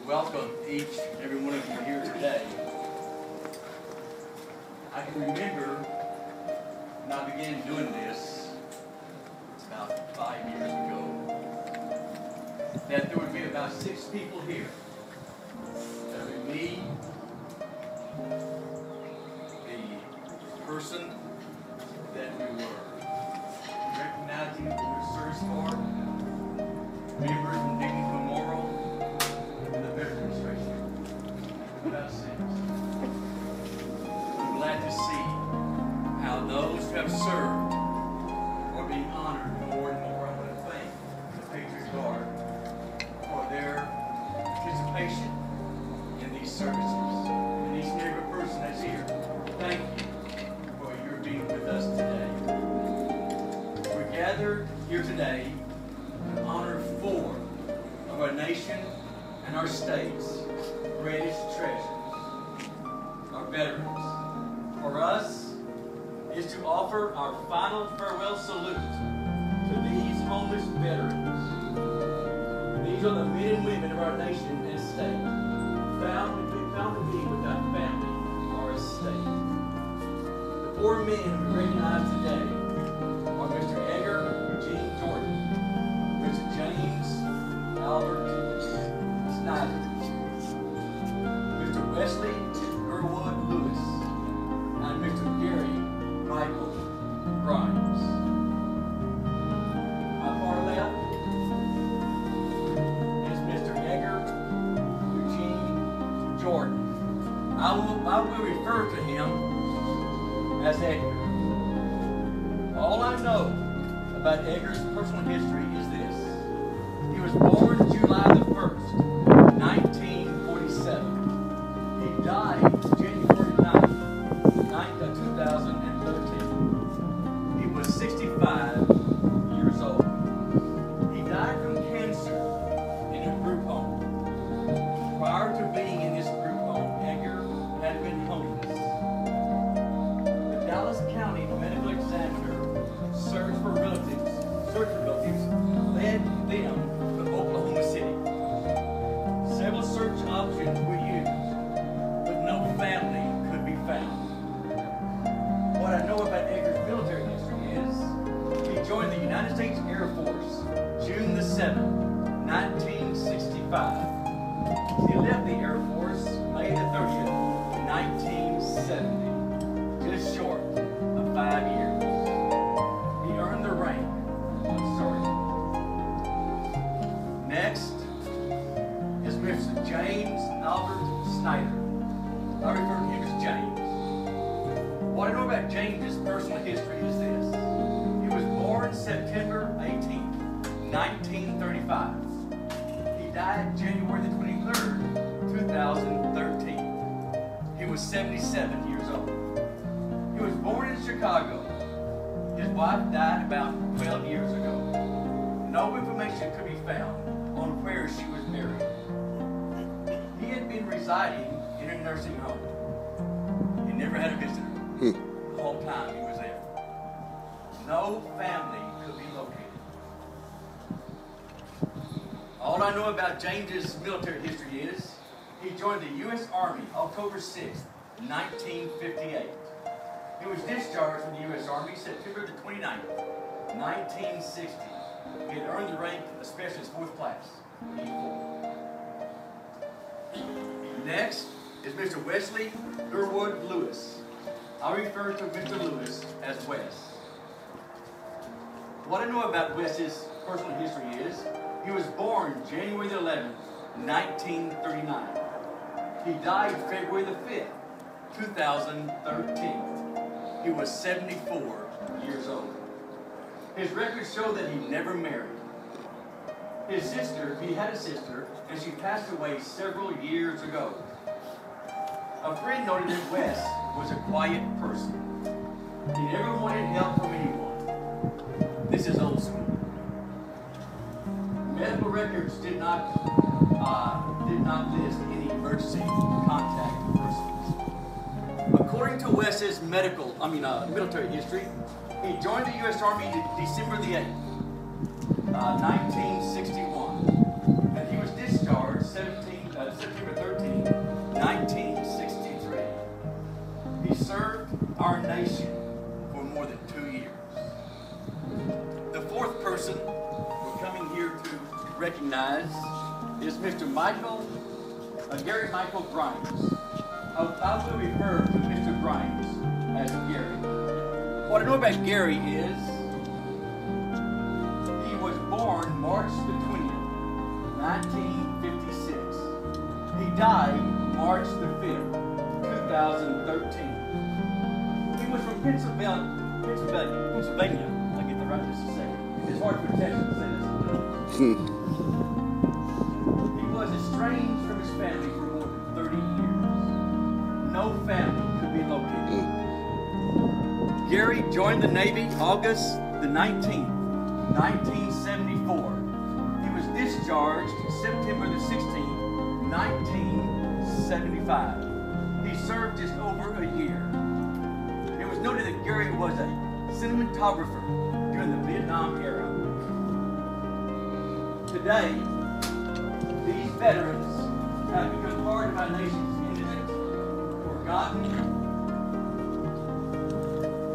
Welcome each and every one of you here today. I can remember when I began doing this, it's about 5 years ago, that there would be about 6 people here. That would be me, the person that we were recognizing that we were searched for, members from Dignity Memorial, and the Veterans Administration. About 6. I'm glad to see how those who have served are being honored more and more. I want to thank the Patriot Guard for their participation in these services. And each and every person that's here, thank you for your being with us today. We're gathered here today to honor 4 of our nation and our state's greatest treasures, our veterans. For us, is to offer our final farewell salute to these homeless veterans. These are the men and women of our nation and state, found to be without family or estate. The 4 men we recognize today are Mr. Edgar Eugene Jordan, Mr. James Albert Snyder, Mr. Wesley Gerwood Lewis, and Mr. Gary Michael Grimes. My far left is Mr. Edgar Eugene Jordan. I will refer to him as Edgar. All I know about Edgar's personal history is this. He was born July the 1st, 1947. He died January 9th, 2013. He was 65 years old. He died from cancer in a group home. Prior to being in this group home, Edgar had been homeless. The Dallas County medical examiner searched for relatives, led them to Oklahoma City. Several search options were used, but no family could be found. What I know about Edgar's military history is he joined the United States Air Force June the 7th, 1965. He left the Air Force May the 30th, 1970, just short of 5 years. He earned the rank of sergeant. Next is Mr. James Albert Snyder. I refer to him as James. What I know about James's personal history is this. He was born September 18th, 1935. He died January the 23rd, 2013. He was 77 years old. He was born in Chicago. His wife died about 12 years ago. No information could be found on where she was buried. He had been residing in a nursing home. He never had a visitor the whole time he was there. No family could be located. All I know about James's military history is he joined the U.S. Army October 6th, 1958. He was discharged from the U.S. Army September the 29th, 1960. He had earned the rank of Specialist 4th Class, E4. Next is Mr. Wesley Gerwood Lewis. I refer to Mr. Lewis as Wes. What I know about Wes's personal history is he was born January the 11th, 1939. He died February the 5th, 2013. He was 74 years old. His records show that he never married. His sister, he had a sister, and she passed away several years ago. A friend noted that Wes was a quiet person. He never wanted help from anyone. This is old school. Medical records did not did not list any emergency contact persons. According to Wes's military history, he joined the U.S. Army December the 8th, 1961, and he was discharged September 13, 1963. He served our nation for more than 2 years. The fourth person we're coming here to recognize is Mr. Gary Michael Grimes. I will refer to Mr. Grimes as Gary. What I know about Gary is he was born March the 20th, 1956. He died March the 5th, 2013. He was from Pennsylvania. I get the right just a second. It's hard for Texas to say this. He was estranged from his family for more than 30 years. No family could be located. Gary joined the Navy August the 19th, 1974. He was discharged September the 16th, 1975. He served just over a year. It was noted that Gary was a cinematographer during the Vietnam era. Today, these veterans have become part of our nation's innocent, forgotten,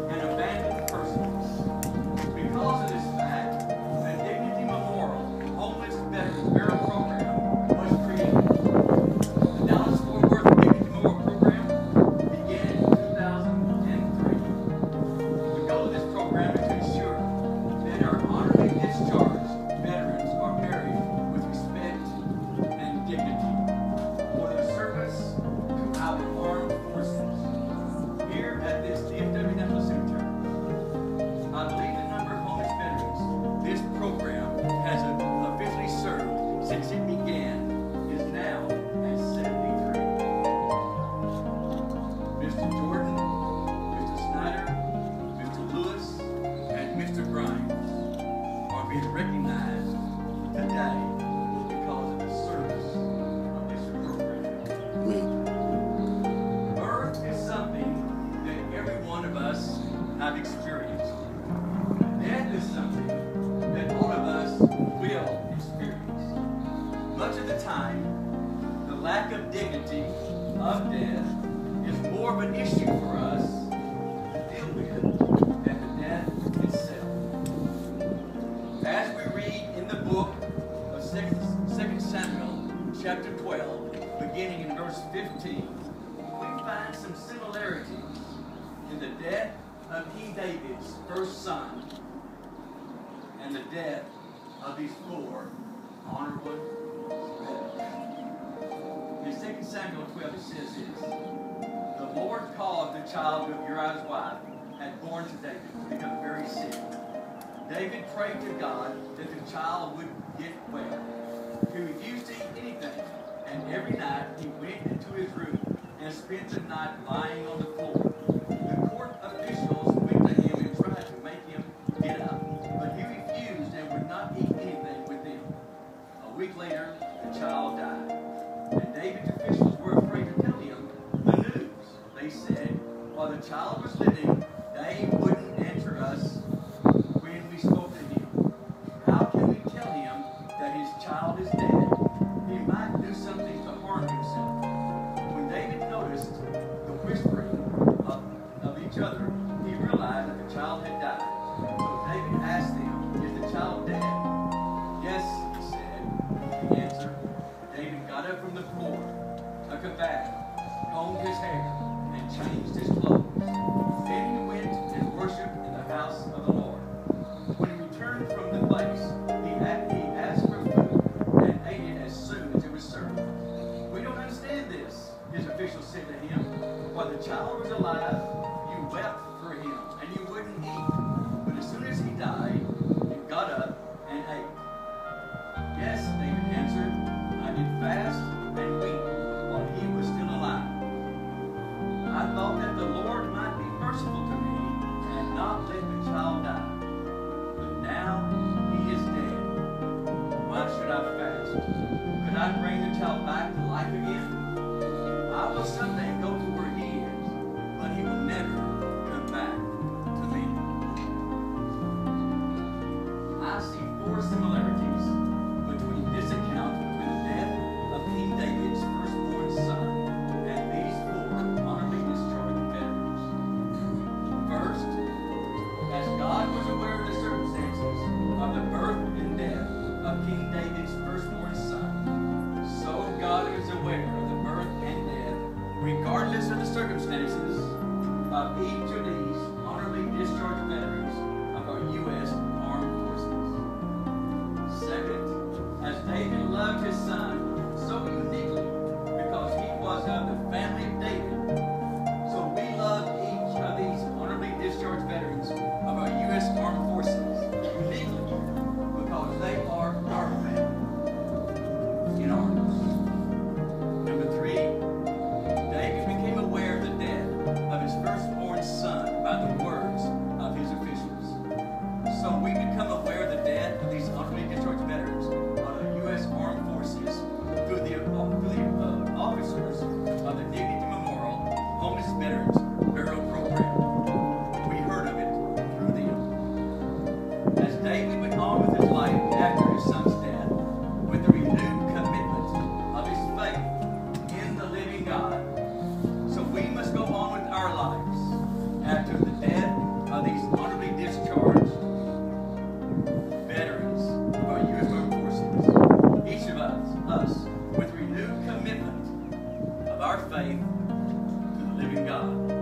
and abandoned persons. Because of this fact, the Dignity Memorial Homeless Veterans Burial Program was created. The Dallas-Fort Worth Dignity Memorial Program began in 2003. The goal of this program is to ensure that our honorably discharged veterans are buried with respect and dignity for their service to our armed forces. Here at this DFW National Cemetery, I believe the number of homeless veterans this program has officially served since it began is now at 73. Mr. Jordan, Mr. Snyder, Mr. Lewis, and Mr. Grimes are being recognized today because of the service of this program. Birth is something that every one of us have experienced. Death is something that all of us will experience. Much of the time, the lack of dignity of death is more of an issue for us to deal with than the death itself. As we read in the book of 2 Samuel, chapter 12, beginning in verse 15, we find some similarities in the death of King David's first son and the death of these four honorable veterans. In 2 Samuel 12 it says this: the Lord caused the child of Uriah's wife had born to David to become very sick. David prayed to God that the child would get well. He refused to eat anything, and every night he went into his room and spent the night lying on the floor. The court officials went to him and tried to make him get up, but he refused and would not eat anything with them. A week later, the child died, and David's officials were afraid to tell him the news. They said, while the child was living, they wouldn't answer us when we spoke to him. How can we tell him that his child is dead? He might do something to harm himself. When David noticed the whispering of each other, he realized that the child had died. So David asked them, is the child dead? Yes, he said. He answered. David got up from the floor, took a bath, combed his hair, and changed his clothes. Then he went and worshipped in the house of the Lord. When he returned from the place, he asked for food and ate it as soon as it was served. We don't understand this, his officials said to him. While the child was alive, you wept for him, and you wouldn't eat. But as soon as he died, you got up and ate. Yes, David answered, I did fast and weep while he was still alive. I thought that the child back to life again, I will someday go to where he is, but he will never come back to me. I see 4 similarities between this account with the death of King David's firstborn son and these 4 honorably discharged veterans. First, as God was aware of the circumstances of the birth and death of King David's firstborn son, so God is aware of the birth and death, regardless of the circumstances, of each of these honorably discharged veterans of our U.S. Armed Forces. Second, as David loved his son so uniquely because he was of the family of David, so we love each of these honorably discharged veterans of our U.S. Armed Forces uniquely because they are our family in arms. Number 3, David became aware of the death of his firstborn son by the words of his officials. So we become aware of the death of these honorably discharged veterans of the U.S. Armed Forces through the officers of the Dignity Memorial Homeless Veterans Burial Program. We heard of it through them. As David went on with his life after his son's death, with the renewed commitment of his faith in the living God, so we must go on with our lives after the death of these honorably discharged veterans of our U.S. Armed Forces. Each of us with renewed commitment of our faith to the living God.